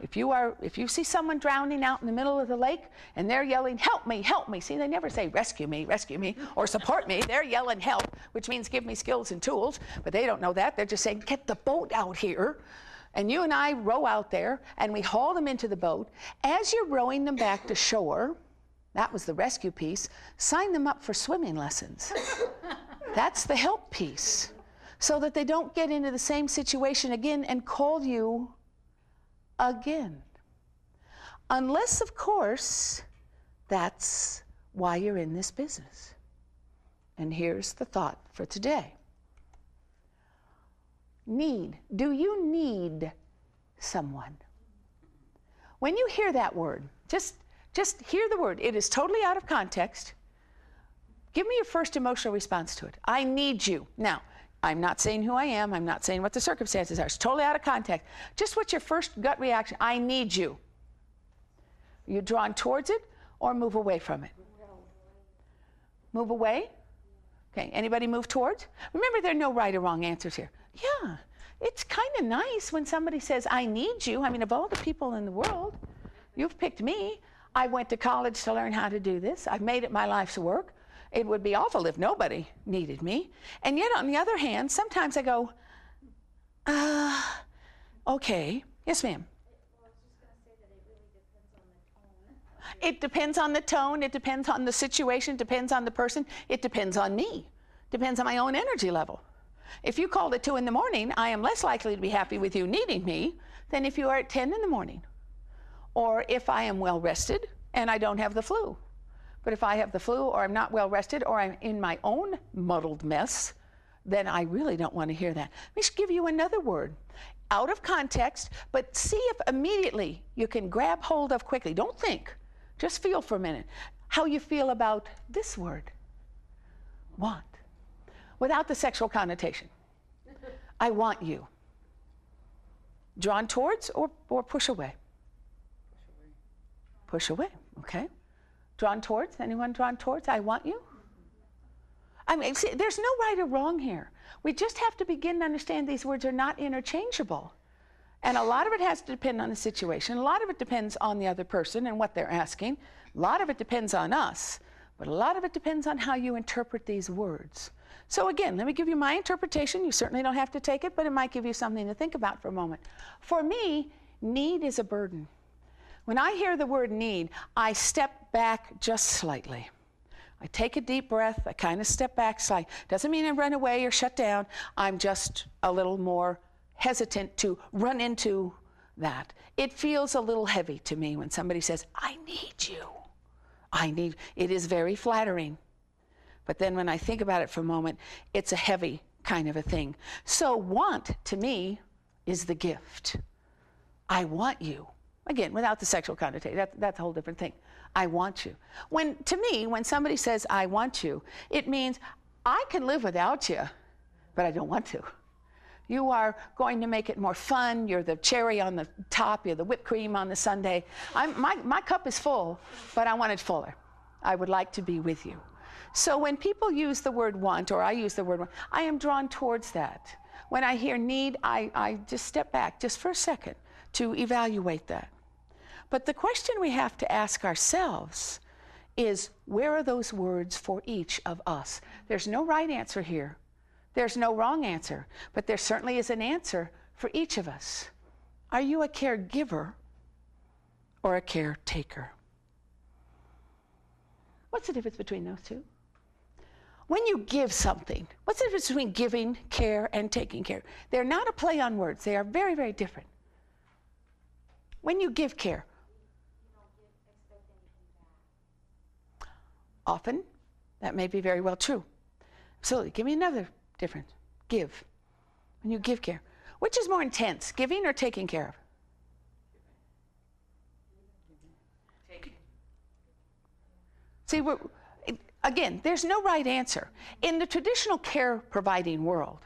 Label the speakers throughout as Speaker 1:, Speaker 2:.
Speaker 1: If you see someone drowning out in the middle of the lake and they're yelling, help me, help me. See, they never say rescue me, or support me. They're yelling help, which means give me skills and tools, but they don't know that. They're just saying, get the boat out here. And you and I row out there and we haul them into the boat. As you're rowing them back to shore, that was the rescue piece, sign them up for swimming lessons. That's the help piece. So that they don't get into the same situation again and call you again. Unless, of course, that's why you're in this business. And here's the thought for today. Need. Do you need someone? When you hear that word, just hear the word. It is totally out of context. Give me your first emotional response to it. I need you. Now, I'm not saying who I am. I'm not saying what the circumstances are. It's totally out of context. Just what's your first gut reaction? I need you. Are you drawn towards it or move away from it? Move away? Okay, anybody move towards? Remember, there are no right or wrong answers here. Yeah, it's kind of nice when somebody says, I need you. I mean, of all the people in the world, you've picked me. I went to college to learn how to do this. I've made it my life's work. It would be awful if nobody needed me. And yet, on the other hand, sometimes I go, okay. Yes, ma'am.
Speaker 2: Well, I was just going to say that it really depends on the tone.
Speaker 1: It depends on the tone. It depends on the situation. It depends on the person. It depends on me. Depends on my own energy level. If you called at 2 in the morning, I am less likely to be happy with you needing me than if you are at 10 in the morning. Or if I am well rested and I don't have the flu. But if I have the flu or I'm not well rested or I'm in my own muddled mess, then I really don't want to hear that. Let me just give you another word. Out of context, but see if immediately you can grab hold of quickly. Don't think. Just feel for a minute how you feel about this word. Want. Without the sexual connotation. I want you. Drawn towards or push away? Push away, okay. Drawn towards? Anyone drawn towards? I want you? I mean, see, there's no right or wrong here. We just have to begin to understand these words are not interchangeable. And a lot of it has to depend on the situation. A lot of it depends on the other person and what they're asking. A lot of it depends on us. But a lot of it depends on how you interpret these words. So again, let me give you my interpretation. You certainly don't have to take it, but it might give you something to think about for a moment. For me, need is a burden. When I hear the word need, I step back just slightly. I take a deep breath, I kind of step back slightly. Doesn't mean I run away or shut down. I'm just a little more hesitant to run into that. It feels a little heavy to me when somebody says, I need you. It is very flattering. But then when I think about it for a moment, it's a heavy kind of a thing. So want, to me, is the gift. I want you. Again, without the sexual connotation, that's a whole different thing. I want you. To me, when somebody says, I want you, it means I can live without you, but I don't want to. You are going to make it more fun. You're the cherry on the top. You're the whipped cream on the sundae. My cup is full, but I want it fuller. I would like to be with you. So when people use the word want, or I use the word want, I am drawn towards that. When I hear need, I just step back just for a second to evaluate that. But the question we have to ask ourselves is, where are those words for each of us? There's no right answer here. There's no wrong answer, but there certainly is an answer for each of us. Are you a caregiver or a caretaker? What's the difference between those two? When you give something, what's the difference between giving care and taking care? They're not a play on words. They are very, very different. When you give care,
Speaker 2: You don't expect anything back.
Speaker 1: often that may be very well true. Absolutely. Give me another difference. Give. When you give care. Which is more intense, giving or taking care of?
Speaker 3: Taking.
Speaker 1: See, again, there's no right answer. In the traditional care providing world,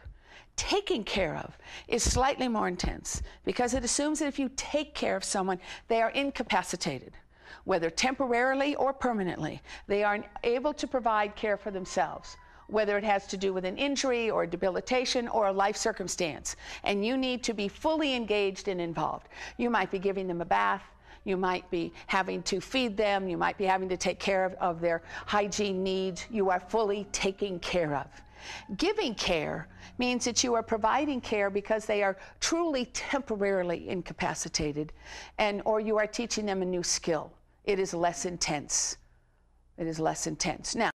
Speaker 1: taking care of is slightly more intense because it assumes that if you take care of someone, they are incapacitated, whether temporarily or permanently. They are able to provide care for themselves. whether it has to do with an injury or debilitation or a life circumstance, and you need to be fully engaged and involved. You might be giving them a bath, you might be having to feed them, you might be having to take care of their hygiene needs. You are fully taking care of. Giving care means that you are providing care because they are truly temporarily incapacitated, or you are teaching them a new skill. It is less intense. It is less intense. Now,